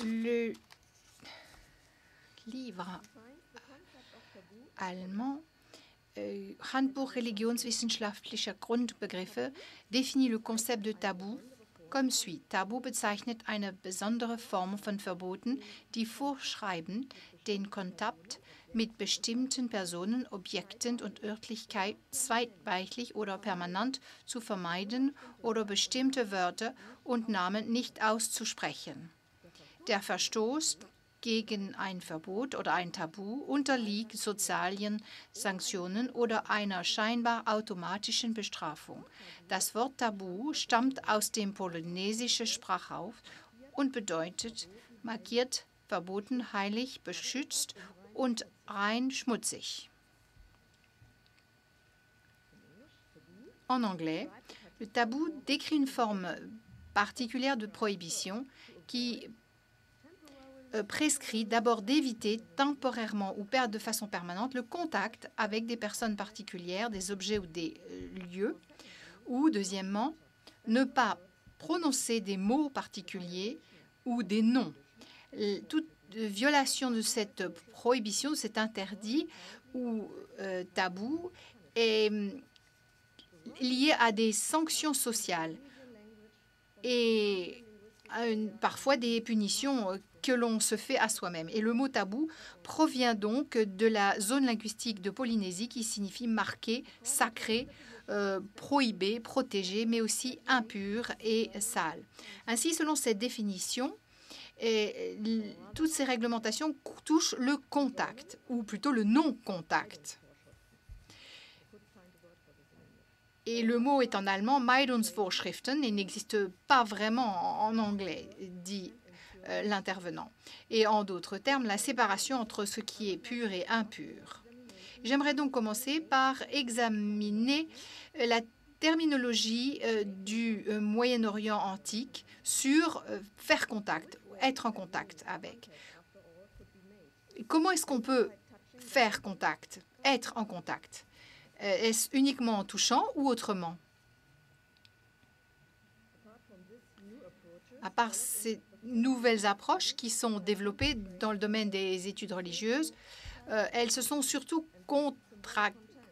Le livre allemand Handbuch religionswissenschaftlicher Grundbegriffe définit le concept de Tabu comme suit. Tabu bezeichnet eine besondere Form von Verboten, die vorschreiben, den Kontakt mit bestimmten Personen, Objekten und Örtlichkeit zweitweilig oder permanent zu vermeiden oder bestimmte Wörter und Namen nicht auszusprechen. Der Verstoß gegen ein Verbot oder ein Tabu unterliegt sozialen Sanktionen oder einer scheinbar automatischen Bestrafung. Das Wort Tabu stammt aus dem polynesischen Sprachraum und bedeutet markiert, verboten, heilig, beschützt und rein schmutzig. En anglais, le tabou décrit une forme particulière de prohibition qui prescrit d'abord d'éviter temporairement ou perdre de façon permanente le contact avec des personnes particulières, des objets ou des lieux, ou deuxièmement, ne pas prononcer des mots particuliers ou des noms. Toute violation de cette prohibition, de cet interdit ou tabou est liée à des sanctions sociales et parfois des punitions que l'on se fait à soi-même. Et le mot tabou provient donc de la zone linguistique de Polynésie qui signifie marqué, sacré, prohibé, protégé, mais aussi impur et sale. Ainsi, selon cette définition, toutes ces réglementations touchent le contact, ou plutôt le non-contact. Et le mot est en allemand Meidungsvorschriften et n'existe pas vraiment en anglais, dit l'intervenant. Et en d'autres termes, la séparation entre ce qui est pur et impur. J'aimerais donc commencer par examiner la terminologie du Moyen-Orient antique sur faire contact, être en contact avec. Comment est-ce qu'on peut faire contact, être en contact? Est-ce uniquement en touchant ou autrement? À part ces nouvelles approches qui sont développées dans le domaine des études religieuses, elles se sont surtout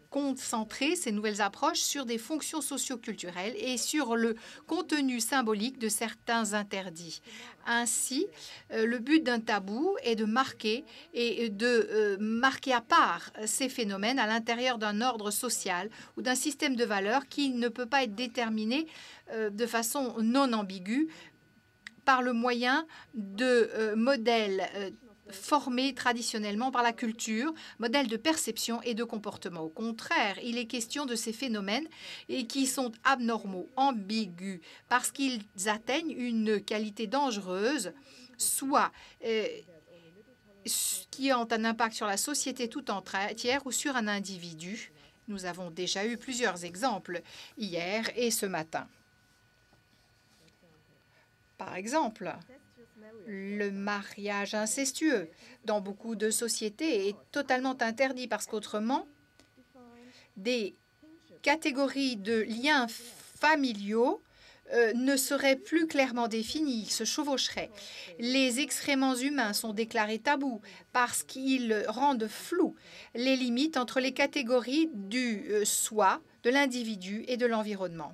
concentrées, ces nouvelles approches, sur des fonctions socioculturelles et sur le contenu symbolique de certains interdits. Ainsi, le but d'un tabou est de marquer et de marquer à part ces phénomènes à l'intérieur d'un ordre social ou d'un système de valeurs qui ne peut pas être déterminé de façon non ambiguë par le moyen de modèles formés traditionnellement par la culture, modèles de perception et de comportement. Au contraire, il est question de ces phénomènes et qui sont abnormaux, ambigus, parce qu'ils atteignent une qualité dangereuse, soit qui ont un impact sur la société tout entière ou sur un individu. Nous avons déjà eu plusieurs exemples hier et ce matin. Par exemple, le mariage incestueux dans beaucoup de sociétés est totalement interdit parce qu'autrement, des catégories de liens familiaux ne seraient plus clairement définies, ils se chevaucheraient. Les excréments humains sont déclarés tabous parce qu'ils rendent floues les limites entre les catégories du soi, de l'individu et de l'environnement.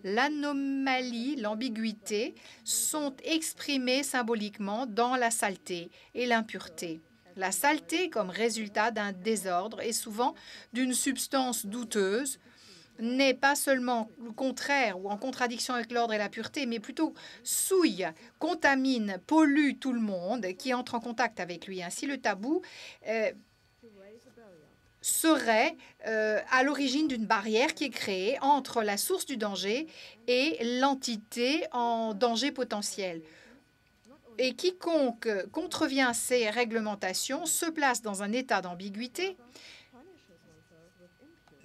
L'anomalie, l'ambiguïté sont exprimées symboliquement dans la saleté et l'impureté. La saleté comme résultat d'un désordre et souvent d'une substance douteuse n'est pas seulement le contraire ou en contradiction avec l'ordre et la pureté, mais plutôt souille, contamine, pollue tout le monde qui entre en contact avec lui. Ainsi, le tabou serait à l'origine d'une barrière qui est créée entre la source du danger et l'entité en danger potentiel. Et quiconque contrevient à ces réglementations se place dans un état d'ambiguïté,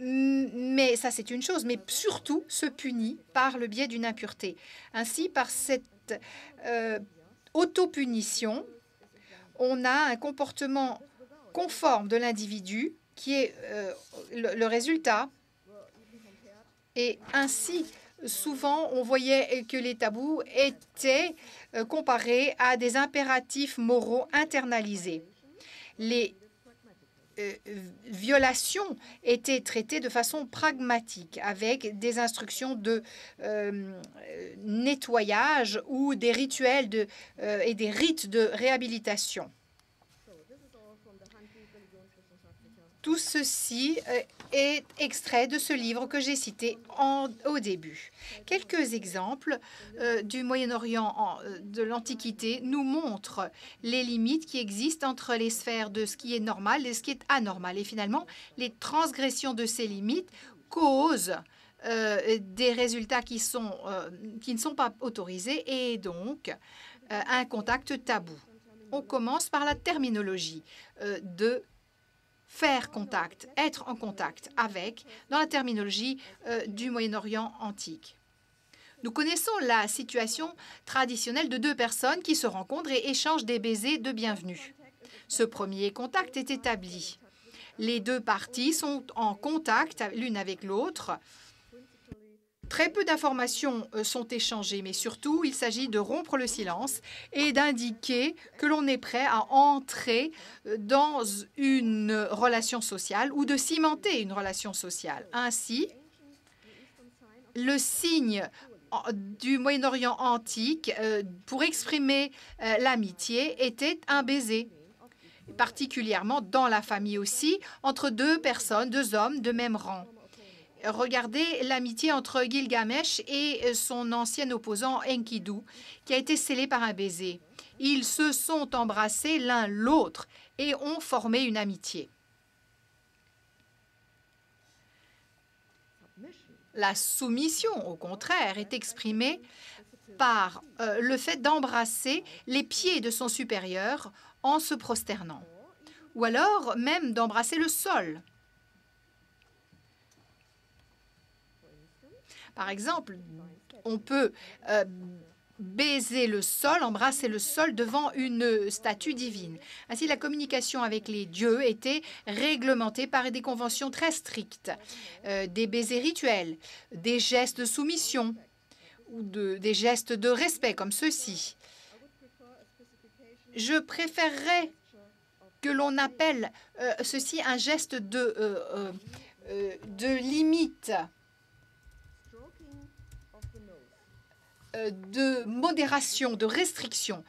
mais ça c'est une chose, mais surtout se punit par le biais d'une impureté. Ainsi, par cette autopunition, on a un comportement conforme de l'individu qui est le résultat Et ainsi, souvent, on voyait que les tabous étaient comparés à des impératifs moraux internalisés. Les violations étaient traitées de façon pragmatique, avec des instructions de nettoyage ou des rituels et des rites de réhabilitation. Tout ceci est extrait de ce livre que j'ai cité au début. Quelques exemples du Moyen-Orient de l'Antiquité nous montrent les limites qui existent entre les sphères de ce qui est normal et ce qui est anormal. Et finalement, les transgressions de ces limites causent des résultats qui ne sont pas autorisés et donc un contact tabou. On commence par la terminologie de faire contact, être en contact avec, dans la terminologie du Moyen-Orient antique. Nous connaissons la situation traditionnelle de deux personnes qui se rencontrent et échangent des baisers de bienvenue. Ce premier contact est établi. Les deux parties sont en contact l'une avec l'autre. Très peu d'informations sont échangées, mais surtout, il s'agit de rompre le silence et d'indiquer que l'on est prêt à entrer dans une relation sociale ou de cimenter une relation sociale. Ainsi, le signe du Moyen-Orient antique pour exprimer l'amitié était un baiser, particulièrement dans la famille aussi, entre deux personnes, deux hommes de même rang. Regardez l'amitié entre Gilgamesh et son ancien opposant Enkidu, qui a été scellée par un baiser. Ils se sont embrassés l'un l'autre et ont formé une amitié. La soumission, au contraire, est exprimée par le fait d'embrasser les pieds de son supérieur en se prosternant, ou alors même d'embrasser le sol. Par exemple, on peut baiser le sol, embrasser le sol devant une statue divine. Ainsi, la communication avec les dieux était réglementée par des conventions très strictes, des baisers rituels, des gestes de soumission ou des gestes de respect comme ceux-ci. Je préférerais que l'on appelle ceci un geste de limite, de modération, de restriction.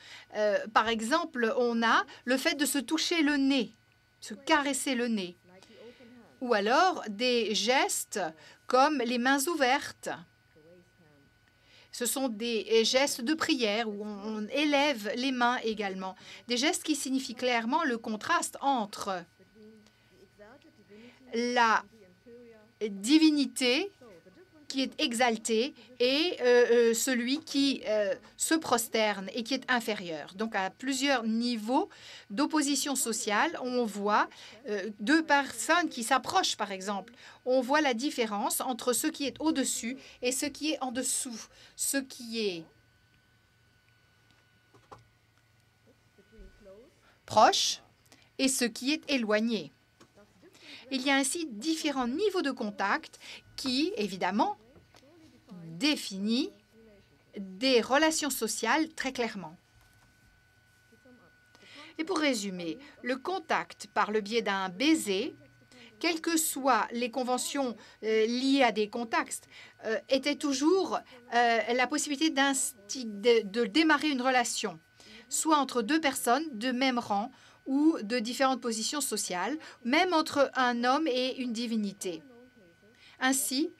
Par exemple, on a le fait de se toucher le nez, se caresser le nez, ou alors des gestes comme les mains ouvertes. Ce sont des gestes de prière où on élève les mains également, des gestes qui signifient clairement le contraste entre la divinité qui est exalté et celui qui se prosterne et qui est inférieur. Donc, à plusieurs niveaux d'opposition sociale, on voit deux personnes qui s'approchent, par exemple. On voit la différence entre ce qui est au-dessus et ce qui est en dessous, ce qui est proche et ce qui est éloigné. Il y a ainsi différents niveaux de contact qui, évidemment, définit des relations sociales très clairement. Et pour résumer, le contact par le biais d'un baiser, quelles que soient les conventions liées à des contacts, était toujours la possibilité de démarrer une relation, soit entre deux personnes de même rang ou de différentes positions sociales, même entre un homme et une divinité. Ainsi,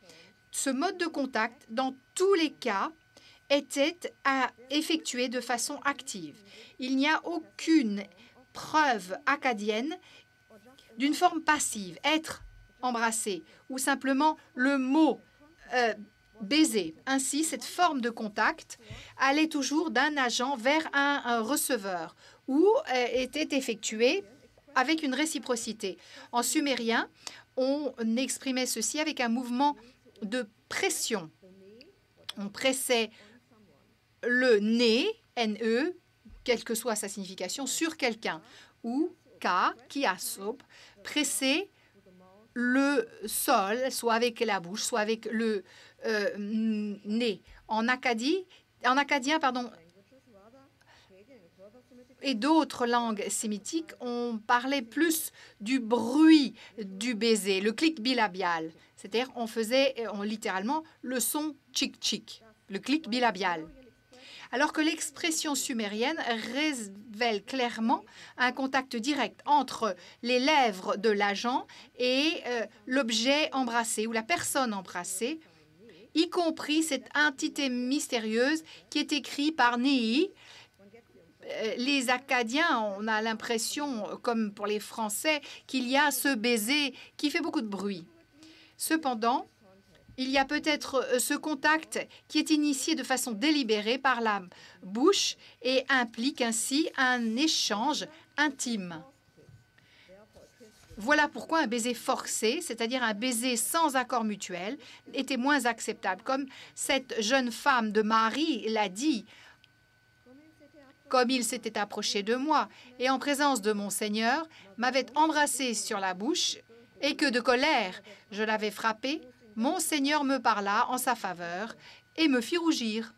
ce mode de contact, dans tous les cas, était à effectuer de façon active. Il n'y a aucune preuve acadienne d'une forme passive, être embrassé, ou simplement le mot baiser. Ainsi, cette forme de contact allait toujours d'un agent vers un receveur, ou était effectuée avec une réciprocité. En sumérien, on exprimait ceci avec un mouvement de pression. On pressait le nez, N-E, quelle que soit sa signification, sur quelqu'un, ou Ka, Kiasop, presser le sol, soit avec la bouche, soit avec le nez. En acadien, pardon, et d'autres langues sémitiques, on parlait plus du bruit du baiser, le clic bilabial. C'est-à-dire, littéralement le son tchik-tchik, le clic bilabial. Alors que l'expression sumérienne révèle clairement un contact direct entre les lèvres de l'agent et l'objet embrassé ou la personne embrassée, y compris cette entité mystérieuse qui est écrite par Nii. Les Acadiens, on a l'impression, comme pour les Français, qu'il y a ce baiser qui fait beaucoup de bruit. Cependant, il y a peut-être ce contact qui est initié de façon délibérée par la bouche et implique ainsi un échange intime. Voilà pourquoi un baiser forcé, c'est-à-dire un baiser sans accord mutuel, était moins acceptable. Comme cette jeune femme de Marie l'a dit, comme il s'était approché de moi et en présence de mon Seigneur, m'avait embrassé sur la bouche et que de colère je l'avais frappé, mon Seigneur me parla en sa faveur et me fit rougir.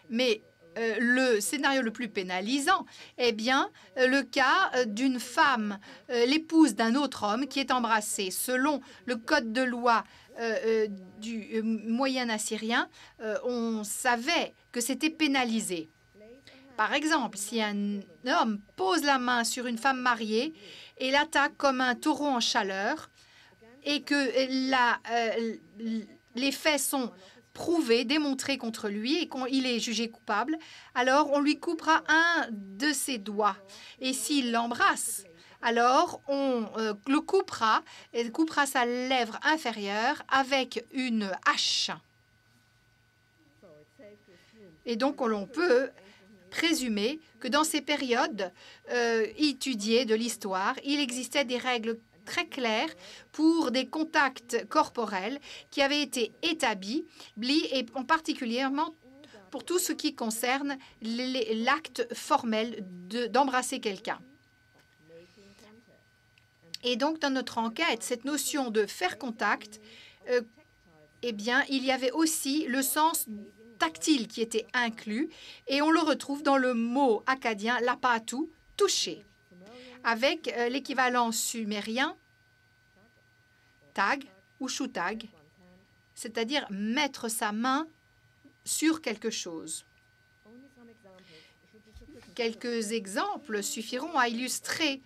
Mais le scénario le plus pénalisant est bien le cas d'une femme, l'épouse d'un autre homme qui est embrassée. Selon le code de loi du moyen assyrien, on savait que c'était pénalisé. Par exemple, si un homme pose la main sur une femme mariée et l'attaque comme un taureau en chaleur, et que les faits sont prouvés, démontrés contre lui et qu'il est jugé coupable, alors on lui coupera un de ses doigts. Et s'il l'embrasse, alors on le coupera sa lèvre inférieure avec une hache. Et donc on peut présumer que dans ces périodes étudiées de l'histoire, il existait des règles très clair pour des contacts corporels qui avaient été établis et en particulièrement pour tout ce qui concerne l'acte formel d'embrasser quelqu'un. Et donc, dans notre enquête, cette notion de faire contact, eh bien, il y avait aussi le sens tactile qui était inclus et on le retrouve dans le mot acadien lapatu, toucher, avec l'équivalent sumérien tag ou shutag, c'est-à-dire mettre sa main sur quelque chose. Quelques exemples suffiront à illustrer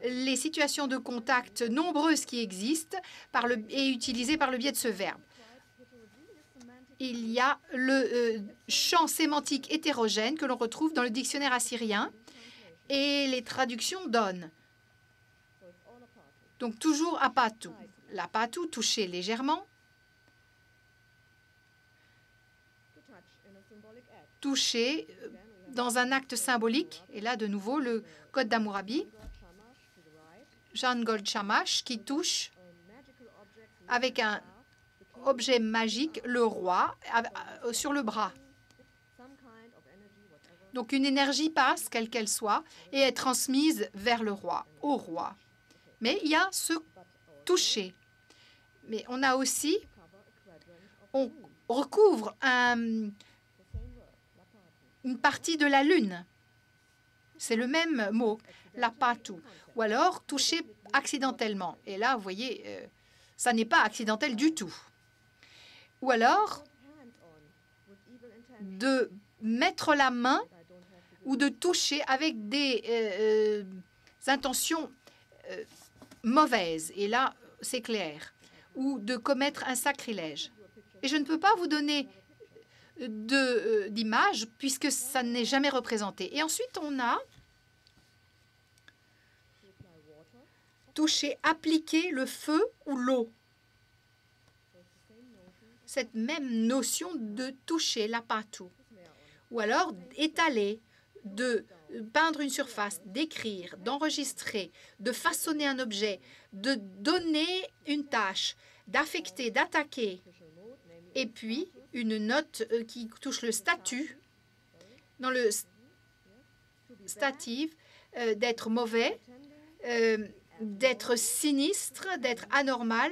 les situations de contact nombreuses qui existent et utilisées par le biais de ce verbe. Il y a le champ sémantique hétérogène que l'on retrouve dans le dictionnaire assyrien et les traductions donnent. Donc toujours apatu. L'apatu, toucher légèrement. Toucher dans un acte symbolique. Et là, de nouveau, le code d'Hammurabi. Jean Gold Shamash qui touche avec un objet magique, le roi, sur le bras. Donc une énergie passe, quelle qu'elle soit, et est transmise vers le roi, au roi. Mais il y a ce toucher. Mais on a aussi, on recouvre une partie de la lune. C'est le même mot, lapatu. Ou alors toucher accidentellement. Et là, vous voyez, ça n'est pas accidentel du tout. Ou alors de mettre la main ou de toucher avec des intentions mauvaises. Et là, c'est clair. Ou de commettre un sacrilège. Et je ne peux pas vous donner d'image puisque ça n'est jamais représenté. Et ensuite, on a toucher, appliquer le feu ou l'eau. Cette même notion de toucher, lapatu. Ou alors étaler, de peindre une surface, d'écrire, d'enregistrer, de façonner un objet, de donner une tâche, d'affecter, d'attaquer. Et puis, une note qui touche le statut, dans le statif, d'être mauvais, d'être sinistre, d'être anormal,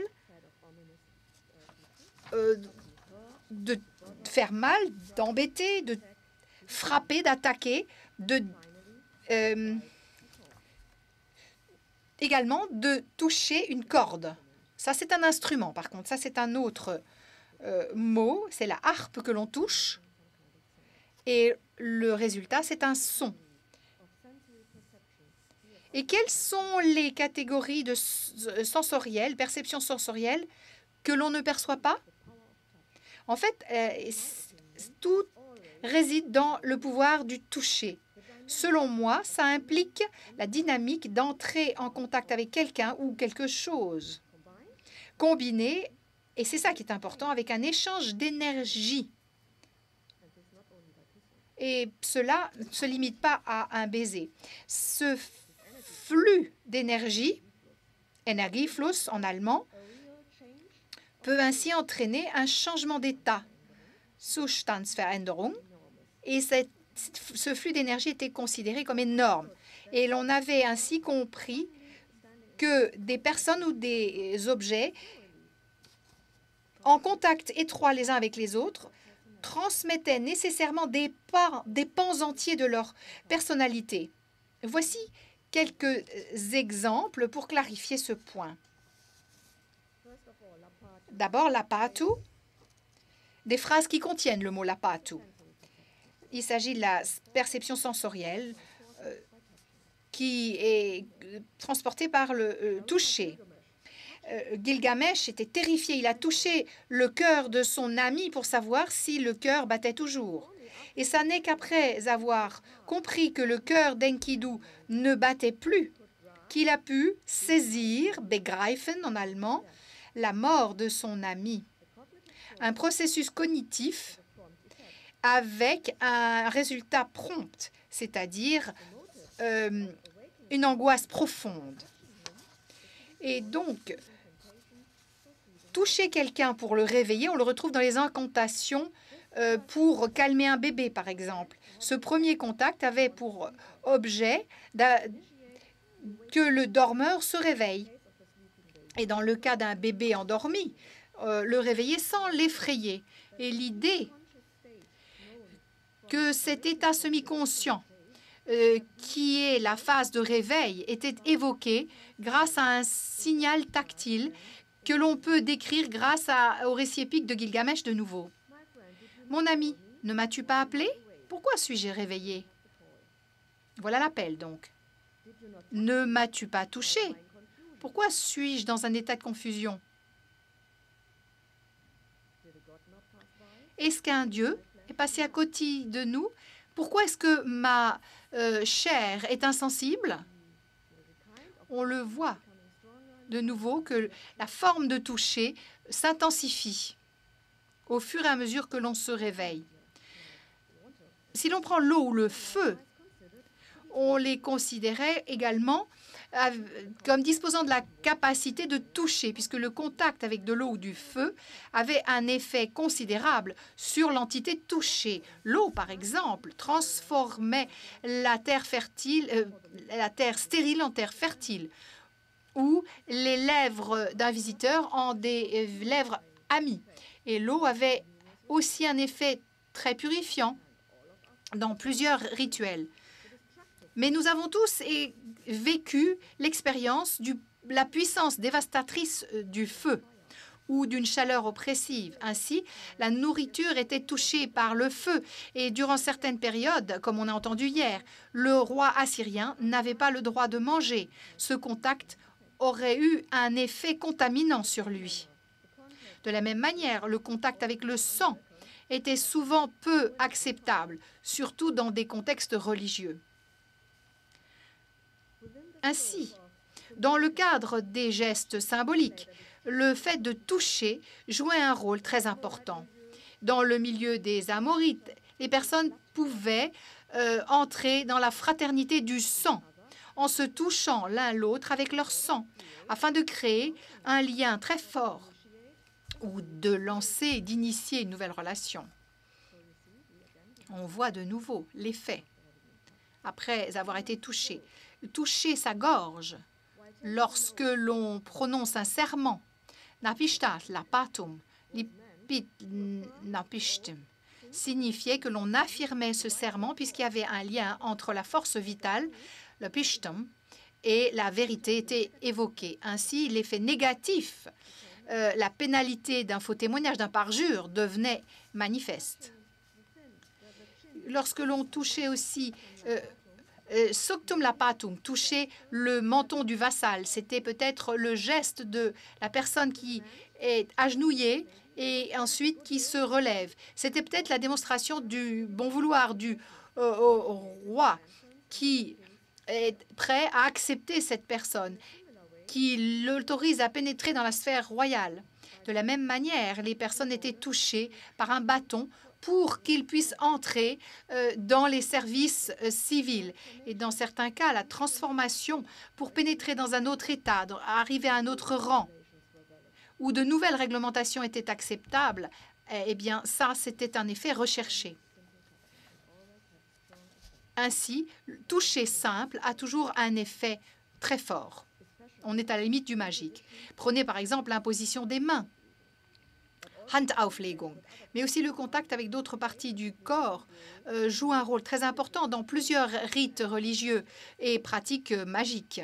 de faire mal, d'embêter, de frapper, d'attaquer, également de toucher une corde. Ça, c'est un instrument, par contre. Ça, c'est un autre mot. C'est la harpe que l'on touche. Et le résultat, c'est un son. Et quelles sont les catégories de sensorielles, perception sensorielle, que l'on ne perçoit pas? En fait, tout réside dans le pouvoir du toucher. Selon moi, ça implique la dynamique d'entrer en contact avec quelqu'un ou quelque chose, combiné, et c'est ça qui est important, avec un échange d'énergie. Et cela ne se limite pas à un baiser. Ce flux d'énergie, Energiefluss en allemand, peut ainsi entraîner un changement d'état, Zustandsveränderung, et ce flux d'énergie était considéré comme énorme. Et l'on avait ainsi compris que des personnes ou des objets en contact étroit les uns avec les autres transmettaient nécessairement des pans entiers de leur personnalité. Voici quelques exemples pour clarifier ce point. D'abord, lapatu, des phrases qui contiennent le mot lapatu. Il s'agit de la perception sensorielle qui est transportée par le toucher. Gilgamesh était terrifié. Il a touché le cœur de son ami pour savoir si le cœur battait toujours. Et ça n'est qu'après avoir compris que le cœur d'Enkidu ne battait plus qu'il a pu saisir, begreifen en allemand, la mort de son ami. Un processus cognitif avec un résultat prompt, c'est-à-dire une angoisse profonde. Et donc, toucher quelqu'un pour le réveiller, on le retrouve dans les incantations pour calmer un bébé, par exemple. Ce premier contact avait pour objet que le dormeur se réveille. Et dans le cas d'un bébé endormi, le réveiller sans l'effrayer. Et l'idée que cet état semi-conscient, qui est la phase de réveil, était évoqué grâce à un signal tactile que l'on peut décrire grâce au récit épique de Gilgamesh de nouveau. « Mon ami, ne m'as-tu pas appelé? Pourquoi suis-je réveillé ?» Voilà l'appel, donc. « Ne m'as-tu pas touché? Pourquoi suis-je dans un état de confusion? » Est-ce qu'un Dieu est passé à côté de nous? Pourquoi est-ce que ma chair est insensible? On le voit de nouveau que la forme de toucher s'intensifie au fur et à mesure que l'on se réveille. Si l'on prend l'eau ou le feu, on les considérait également comme disposant de la capacité de toucher, puisque le contact avec de l'eau ou du feu avait un effet considérable sur l'entité touchée. L'eau, par exemple, transformait la terre fertile, la terre stérile en terre fertile, ou les lèvres d'un visiteur en des lèvres amies. Et l'eau avait aussi un effet très purifiant dans plusieurs rituels. Mais nous avons tous vécu l'expérience de la puissance dévastatrice du feu ou d'une chaleur oppressive. Ainsi, la nourriture était touchée par le feu. Et durant certaines périodes, comme on a entendu hier, le roi assyrien n'avait pas le droit de manger. Ce contact aurait eu un effet contaminant sur lui. De la même manière, le contact avec le sang était souvent peu acceptable, surtout dans des contextes religieux. Ainsi, dans le cadre des gestes symboliques, le fait de toucher jouait un rôle très important. Dans le milieu des Amorites, les personnes pouvaient entrer dans la fraternité du sang en se touchant l'un l'autre avec leur sang, afin de créer un lien très fort ou de lancer et d'initier une nouvelle relation. On voit de nouveau l'effet après avoir été touché. Toucher sa gorge lorsque l'on prononce un serment, napistat lapatum, lipit napistum, signifiait que l'on affirmait ce serment puisqu'il y avait un lien entre la force vitale, le pishtum, et la vérité était évoquée. Ainsi, l'effet négatif, la pénalité d'un faux témoignage, d'un parjure, devenait manifeste. Lorsque l'on touchait aussi Soctum lapatum, toucher le menton du vassal, c'était peut-être le geste de la personne qui est agenouillée et ensuite qui se relève. C'était peut-être la démonstration du bon vouloir du roi qui est prêt à accepter cette personne, qui l'autorise à pénétrer dans la sphère royale. De la même manière, les personnes étaient touchées par un bâton pour qu'ils puissent entrer dans les services civils. Et dans certains cas, la transformation pour pénétrer dans un autre État, arriver à un autre rang, où de nouvelles réglementations étaient acceptables, eh bien, ça, c'était un effet recherché. Ainsi, toucher simple a toujours un effet très fort. On est à la limite du magique. Prenez par exemple l'imposition des mains. Handauflegung, mais aussi le contact avec d'autres parties du corps joue un rôle très important dans plusieurs rites religieux et pratiques magiques.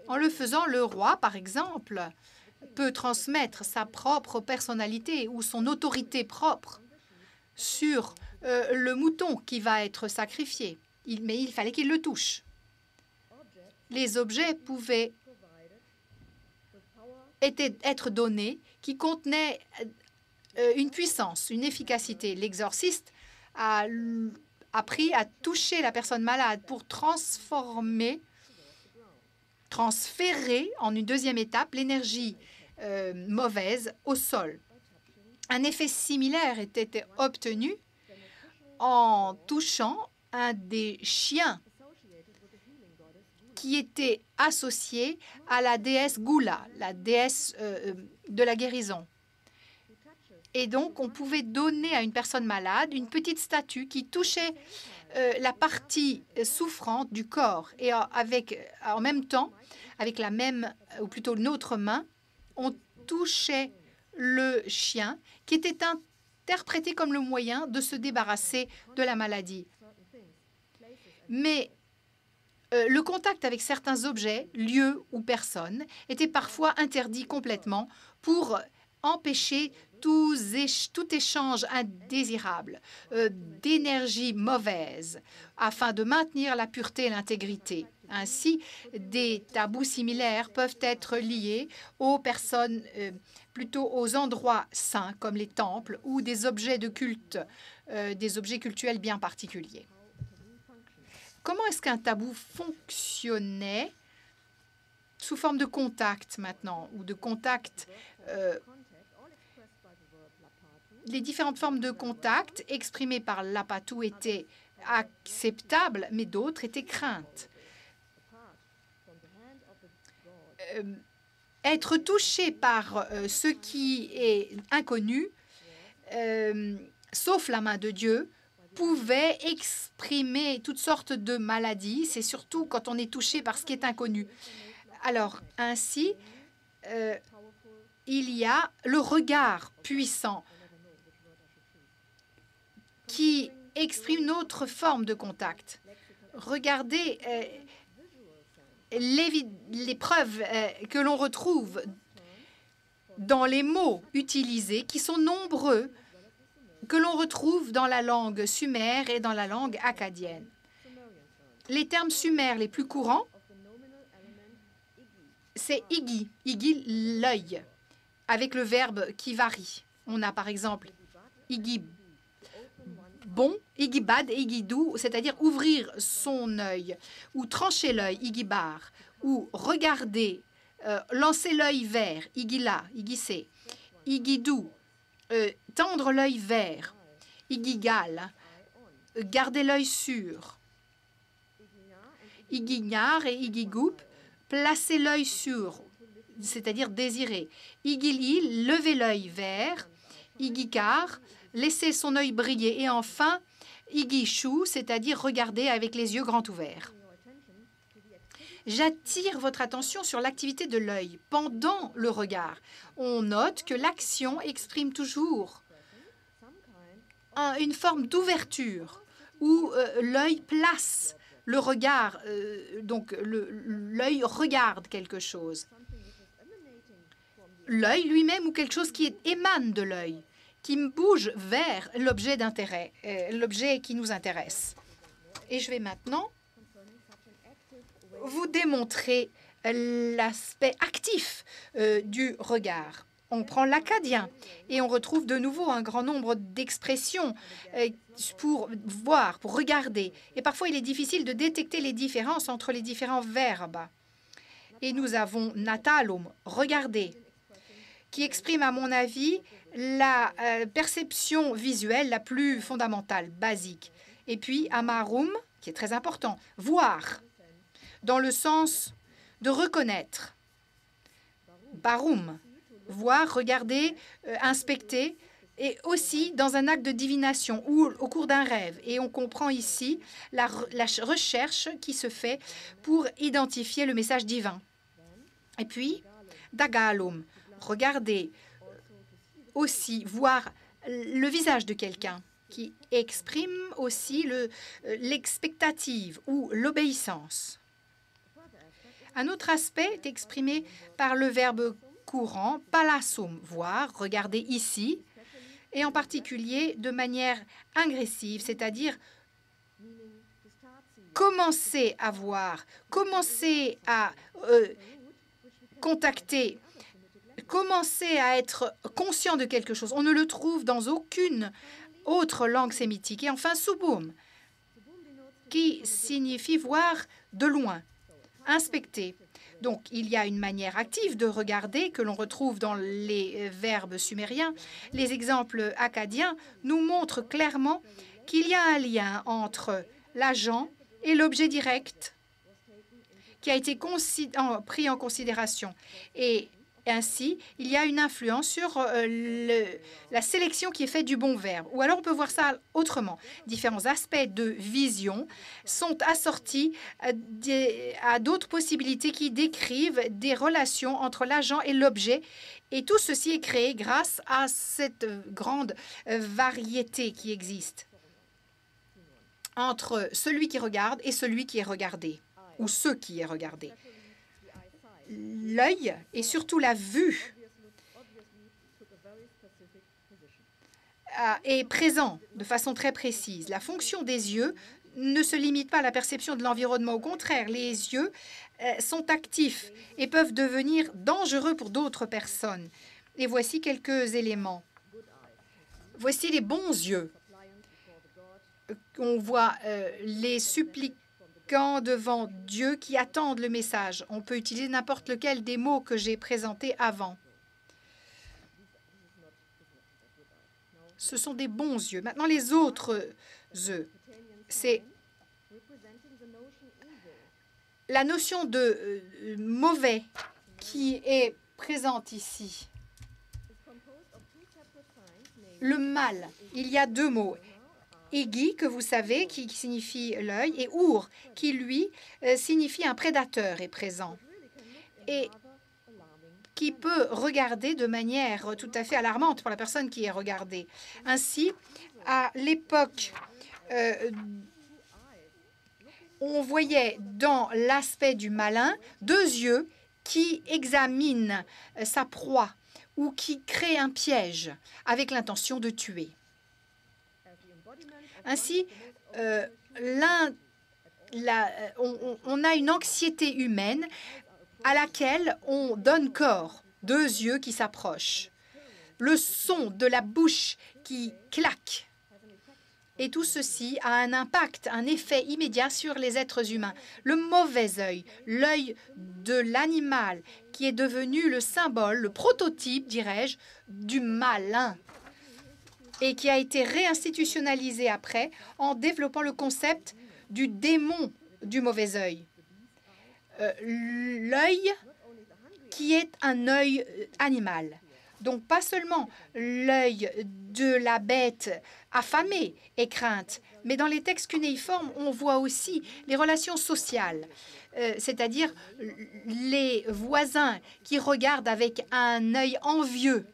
En le faisant, le roi, par exemple, peut transmettre sa propre personnalité ou son autorité propre sur le mouton qui va être sacrifié. Mais il fallait qu'il le touche. Les objets pouvaient être donnés qui contenaient une puissance, une efficacité. L'exorciste a appris à toucher la personne malade pour transférer en une deuxième étape l'énergie mauvaise au sol. Un effet similaire était obtenu en touchant un des chiens qui était associé à la déesse Gula, la déesse de la guérison. Et donc, on pouvait donner à une personne malade une petite statue qui touchait la partie souffrante du corps. Et en même temps, avec la même, ou plutôt une autre main, on touchait le chien qui était interprété comme le moyen de se débarrasser de la maladie. Mais le contact avec certains objets, lieux ou personnes était parfois interdit complètement pour empêcher tout échange indésirable d'énergie mauvaise afin de maintenir la pureté et l'intégrité. Ainsi, des tabous similaires peuvent être liés aux personnes, plutôt aux endroits saints comme les temples ou des objets de culte, des objets cultuels bien particuliers. Comment est-ce qu'un tabou fonctionnait sous forme de contact maintenant, ou de contact les différentes formes de contact exprimées par l'apatu étaient acceptables, mais d'autres étaient craintes. Être touché par ce qui est inconnu, sauf la main de Dieu, pouvait exprimer toutes sortes de maladies. C'est surtout quand on est touché par ce qui est inconnu. Alors, ainsi, il y a le regard puissant qui exprime une autre forme de contact. Regardez les preuves que l'on retrouve dans les mots utilisés, qui sont nombreux, que l'on retrouve dans la langue sumère et dans la langue akkadienne. Les termes sumères les plus courants, c'est igi, igi l'œil, avec le verbe qui varie. On a par exemple igi bon, igibad et igidou, c'est-à-dire ouvrir son œil, ou trancher l'œil, igibar, ou regarder, lancer l'œil vers, igila, igissé, igidou, tendre l'œil vers, igigal, garder l'œil sur, igignard et igigoup, placer l'œil sur, c'est-à-dire désirer, igili, lever l'œil vers, igikar, laisser son œil briller, et enfin, igishu, c'est-à-dire regarder avec les yeux grands ouverts. J'attire votre attention sur l'activité de l'œil pendant le regard. On note que l'action exprime toujours une forme d'ouverture où l'œil place le regard, donc l'œil regarde quelque chose. L'œil lui-même ou quelque chose qui émane de l'œil, qui bouge vers l'objet d'intérêt, l'objet qui nous intéresse. Et je vais maintenant vous démontrer l'aspect actif du regard. On prend l'acadien et on retrouve de nouveau un grand nombre d'expressions pour voir, pour regarder. Et parfois, il est difficile de détecter les différences entre les différents verbes. Et nous avons natalum, regarder, qui exprime, à mon avis, la perception visuelle la plus fondamentale, basique. Et puis, amarum, qui est très important, voir, dans le sens de reconnaître. Barum, voir, regarder, inspecter, et aussi dans un acte de divination ou au cours d'un rêve. Et on comprend ici la recherche qui se fait pour identifier le message divin. Et puis, dagalum, regarder, aussi voir le visage de quelqu'un qui exprime aussi l'expectative ou l'obéissance. Un autre aspect est exprimé par le verbe courant, palasum, voir, regarder ici, et en particulier de manière agressive, c'est-à-dire commencer à voir, commencer à contacter, commencer à être conscient de quelque chose. On ne le trouve dans aucune autre langue sémitique. Et enfin, subum, qui signifie voir de loin, inspecter. Donc, il y a une manière active de regarder que l'on retrouve dans les verbes sumériens. Les exemples acadiens nous montrent clairement qu'il y a un lien entre l'agent et l'objet direct qui a été pris en considération. Et ainsi, il y a une influence sur la sélection qui est faite du bon verbe. Ou alors, on peut voir ça autrement. Différents aspects de vision sont assortis à d'autres possibilités qui décrivent des relations entre l'agent et l'objet. Et tout ceci est créé grâce à cette grande variété qui existe entre celui qui regarde et celui qui est regardé, ou ce qui est regardé. L'œil et surtout la vue est présent de façon très précise. La fonction des yeux ne se limite pas à la perception de l'environnement. Au contraire, les yeux sont actifs et peuvent devenir dangereux pour d'autres personnes. Et voici quelques éléments. Voici les bons yeux. On voit les suppliants devant Dieu qui attendent le message. On peut utiliser n'importe lequel des mots que j'ai présentés avant. Ce sont des bons yeux. Maintenant, les autres yeux, c'est la notion de mauvais qui est présente ici. Le mal, il y a deux mots. Egi, que vous savez, qui signifie l'œil, et Our, qui, lui, signifie un prédateur, est présent. Et qui peut regarder de manière tout à fait alarmante pour la personne qui est regardée. Ainsi, à l'époque, on voyait dans l'aspect du malin deux yeux qui examinent sa proie ou qui créent un piège avec l'intention de tuer. Ainsi, on a une anxiété humaine à laquelle on donne corps, deux yeux qui s'approchent, le son de la bouche qui claque. Et tout ceci a un impact, un effet immédiat sur les êtres humains. Le mauvais œil, l'œil de l'animal, qui est devenu le symbole, le prototype, dirais-je, du malin, et qui a été réinstitutionnalisé après en développant le concept du démon du mauvais œil. L'œil qui est un œil animal. Donc, pas seulement l'œil de la bête affamée est crainte, mais dans les textes cunéiformes, on voit aussi les relations sociales, c'est-à-dire les voisins qui regardent avec un œil envieux,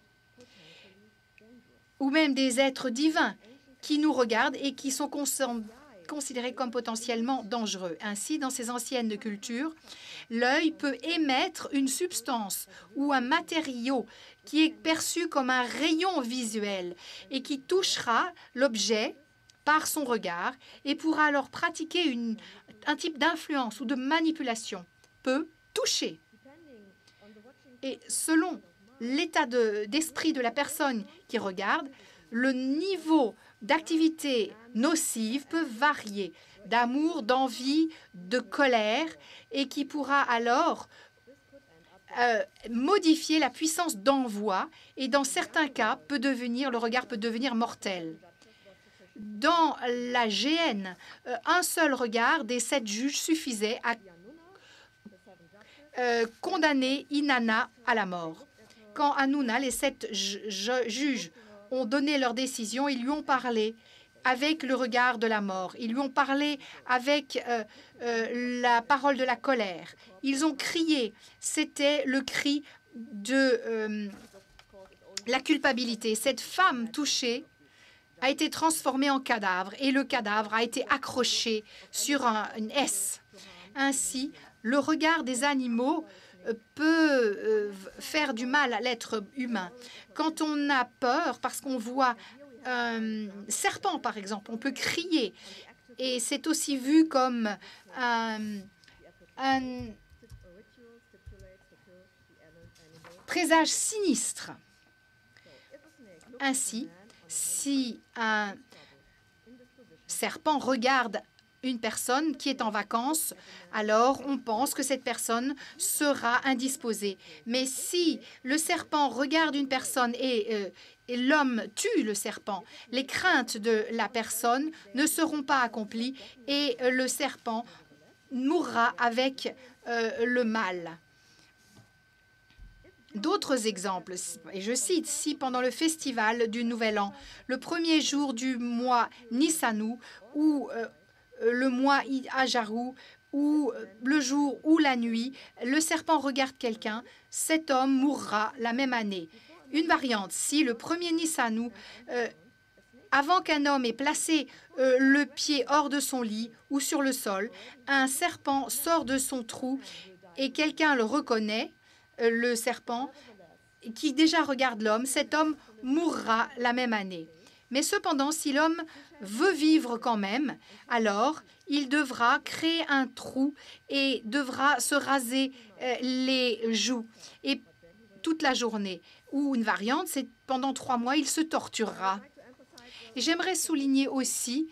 ou même des êtres divins qui nous regardent et qui sont considérés comme potentiellement dangereux. Ainsi, dans ces anciennes cultures, l'œil peut émettre une substance ou un matériau qui est perçu comme un rayon visuel et qui touchera l'objet par son regard et pourra alors pratiquer un type d'influence ou de manipulation, peut toucher. Et selon l'état d'esprit de la personne qui regarde, le niveau d'activité nocive peut varier, d'amour, d'envie, de colère, et qui pourra alors modifier la puissance d'envoi, et dans certains cas, le regard peut devenir mortel. Dans la GN, un seul regard des 7 juges suffisait à condamner Inanna à la mort. Quand Hanouna, les 7 juges ont donné leur décision, ils lui ont parlé avec le regard de la mort. Ils lui ont parlé avec la parole de la colère. Ils ont crié. C'était le cri de la culpabilité. Cette femme touchée a été transformée en cadavre et le cadavre a été accroché sur une S. Ainsi, le regard des animaux peut faire du mal à l'être humain. Quand on a peur parce qu'on voit un serpent, par exemple, on peut crier. Et c'est aussi vu comme un présage sinistre. Ainsi, si un serpent regarde une personne qui est en vacances, alors on pense que cette personne sera indisposée. Mais si le serpent regarde une personne et l'homme tue le serpent, les craintes de la personne ne seront pas accomplies et le serpent mourra avec le mal. D'autres exemples, et je cite, si pendant le festival du Nouvel An, le premier jour du mois Nissanou, ou le mois Ajaru, ou le jour ou la nuit, le serpent regarde quelqu'un, cet homme mourra la même année. Une variante, si le premier Nissanou, avant qu'un homme ait placé le pied hors de son lit ou sur le sol, un serpent sort de son trou et quelqu'un le reconnaît, le serpent, qui déjà regarde l'homme, cet homme mourra la même année. Mais cependant, si l'homme veut vivre quand même, alors il devra créer un trou et devra se raser les joues et toute la journée. Ou une variante, c'est pendant 3 mois, il se torturera. Et j'aimerais souligner aussi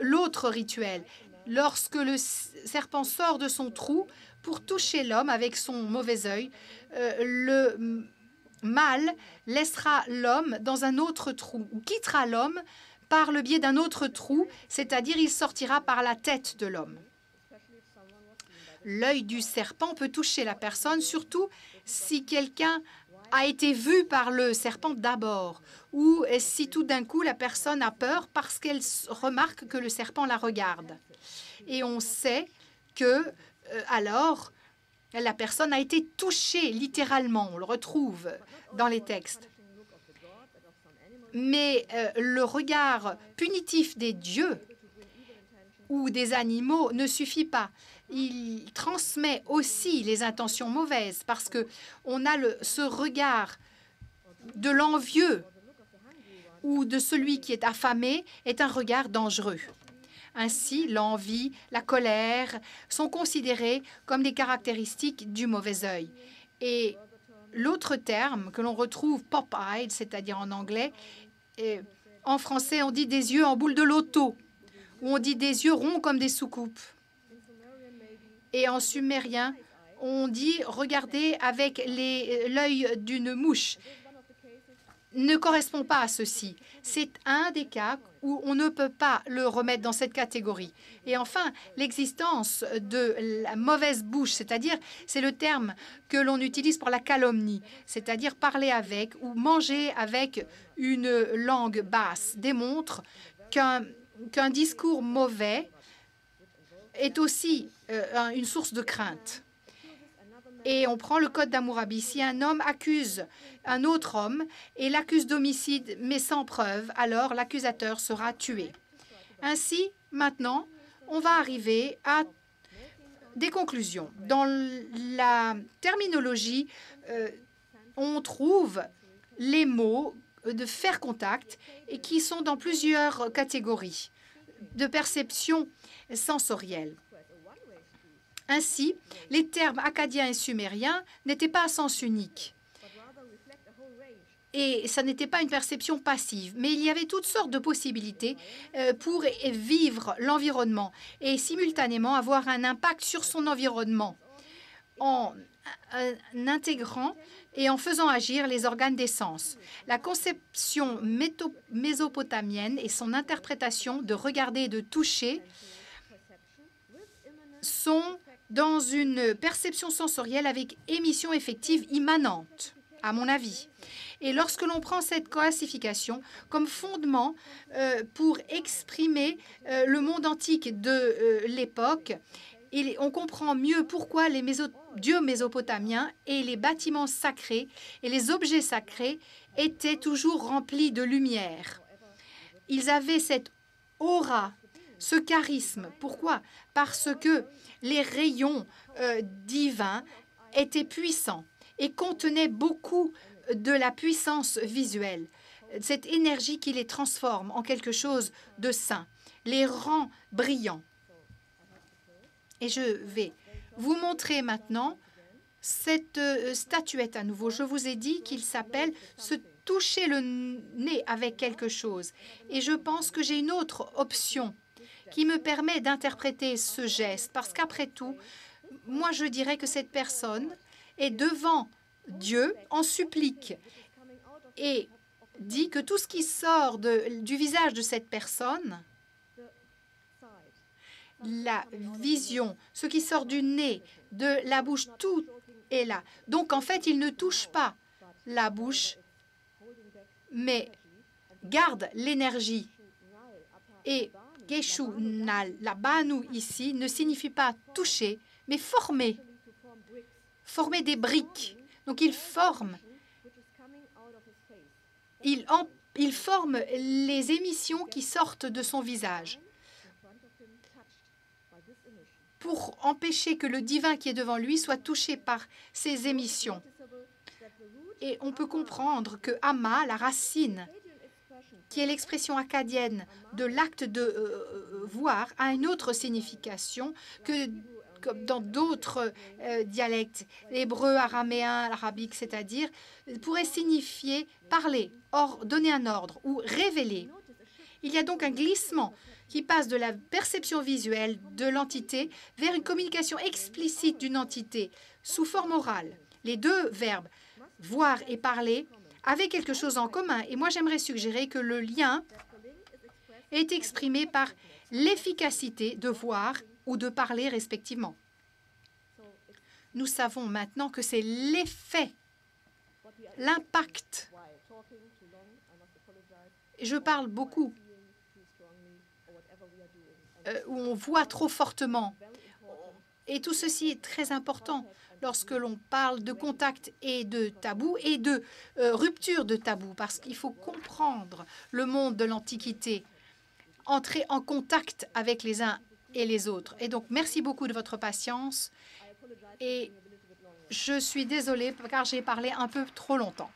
l'autre rituel. Lorsque le serpent sort de son trou pour toucher l'homme avec son mauvais œil, le mâle laissera l'homme dans un autre trou ou quittera l'homme par le biais d'un autre trou, c'est-à-dire il sortira par la tête de l'homme. L'œil du serpent peut toucher la personne, surtout si quelqu'un a été vu par le serpent d'abord, ou si tout d'un coup la personne a peur parce qu'elle remarque que le serpent la regarde. Et on sait que alors la personne a été touchée littéralement, on le retrouve dans les textes. Mais le regard punitif des dieux ou des animaux ne suffit pas. Il transmet aussi les intentions mauvaises parce que on a ce regard de l'envieux ou de celui qui est affamé est un regard dangereux. Ainsi, l'envie, la colère sont considérées comme des caractéristiques du mauvais œil. Et l'autre terme que l'on retrouve, pop-eyed, c'est-à-dire en anglais, en français, on dit des yeux en boule de loto, ou on dit des yeux ronds comme des soucoupes. Et en sumérien, on dit regarder avec l'œil d'une mouche. ne correspond pas à ceci. C'est un des cas où on ne peut pas le remettre dans cette catégorie. Et enfin, l'existence de la mauvaise bouche, c'est-à-dire, c'est le terme que l'on utilise pour la calomnie, c'est-à-dire parler avec ou manger avec une langue basse, démontre qu'un discours mauvais est aussi une source de crainte. Et on prend le code d'Hammurabi. Si un homme accuse un autre homme et l'accuse d'homicide, mais sans preuve, alors l'accusateur sera tué. Ainsi, maintenant, on va arriver à des conclusions. Dans la terminologie, on trouve les mots de faire contact et qui sont dans plusieurs catégories de perception sensorielle. Ainsi, les termes akkadiens et sumériens n'étaient pas à sens unique. Et ça n'était pas une perception passive, mais il y avait toutes sortes de possibilités pour vivre l'environnement et simultanément avoir un impact sur son environnement en intégrant et en faisant agir les organes des sens. La conception mésopotamienne et son interprétation de regarder et de toucher sont dans une perception sensorielle avec émission effective immanente, à mon avis. Et lorsque l'on prend cette classification comme fondement pour exprimer le monde antique de l'époque, on comprend mieux pourquoi les dieux mésopotamiens et les bâtiments sacrés et les objets sacrés étaient toujours remplis de lumière. Ils avaient cette aura, ce charisme. Pourquoi? Parce que les rayons divins étaient puissants et contenaient beaucoup de la puissance visuelle, cette énergie qui les transforme en quelque chose de saint, les rend brillants. Et je vais vous montrer maintenant cette statuette à nouveau. Je vous ai dit qu'il s'appelle « se toucher le nez avec quelque chose ». Et je pense que j'ai une autre option qui me permet d'interpréter ce geste. Parce qu'après tout, moi, je dirais que cette personne est devant Dieu en supplique et dit que tout ce qui sort du visage de cette personne, la vision, ce qui sort du nez, de la bouche, tout est là. Donc, en fait, il ne touche pas la bouche, mais garde l'énergie. Et Geshu Nal, la Banu ici, ne signifie pas toucher, mais former. Former des briques. Donc, il forme les émissions qui sortent de son visage pour empêcher que le divin qui est devant lui soit touché par ces émissions. Et on peut comprendre que Amma, la racine, qui est l'expression akkadienne de l'acte de voir, a une autre signification que comme dans d'autres dialectes, l'hébreu, araméen, l'arabique, c'est-à-dire, pourrait signifier parler, donner un ordre ou révéler. Il y a donc un glissement qui passe de la perception visuelle de l'entité vers une communication explicite d'une entité sous forme orale. Les deux verbes, voir et parler, avaient quelque chose en commun. Et moi, j'aimerais suggérer que le lien est exprimé par l'efficacité de voir ou de parler respectivement. Nous savons maintenant que c'est l'effet, l'impact. Je parle beaucoup, où on voit trop fortement. Et tout ceci est très important lorsque l'on parle de contact et de tabou et de rupture de tabou, parce qu'il faut comprendre le monde de l'Antiquité, entrer en contact avec les uns et les autres. Et donc, merci beaucoup de votre patience. Et je suis désolée car j'ai parlé un peu trop longtemps.